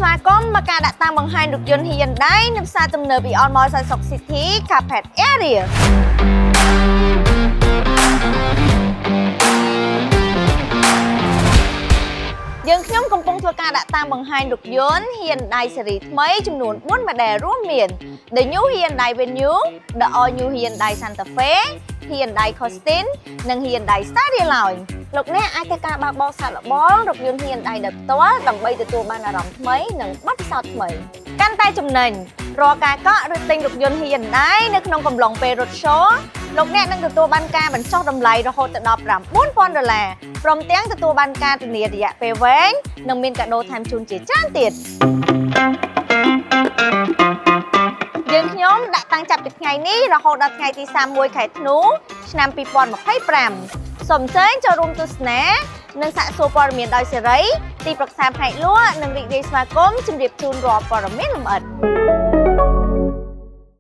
ស្វាគមន៍មកការដាក់តាំងបង្ហាញរថយន្ត Hyundai នៅផ្សារទំនើប Beyond Mall Santok City Carpet Area យើងខ្ញុំកំពុងធ្វើការដាក់តាំងបង្ហាញរថយន្ត Hyundai ស៊េរីថ្មីចំនួន4 model រួមមាន The New Hyundai Venue, The All New Hyundai Santa Fe, Hyundai Costin និង Hyundai Staria Lounge លោកអ្នកអាចធ្វើការបើកបរសាកល្បងរថយន្ត Hyundai ដោយផ្ទាល់ដើម្បីទទួលបានអារម្មណ៍ថ្មីនិងបទពិសោធន៍ថ្មីកាន់តែចំណេញរាល់ការកក់ឬទិញរថយន្ត Hyundai នៅក្នុងកំឡុងពេលរត់ show លោកអ្នកនឹងទទួលបានការបញ្ចុះតម្លៃរហូតដល់$4,000 ព្រមទាំងទទួលបានការធានារយៈពេលវែងនិងមានកាដូថែមជូនជាច្រើនទៀតយើងខ្ញុំដាក់តាំងចាប់ពីថ្ងៃនេះរហូតដល់ថ្ងៃទី31ខែធ្នូឆ្នាំ2025សូមអញ្ជើញចូលរួមទស្សនានិងសាកសួរព័ត៌មានដោយសេរីទីប្រឹក្សាផ្នែកលក់និងរីករាយស្វាគមន៍ជម្រាបជូនរាល់ព័ត៌មានលម្អិត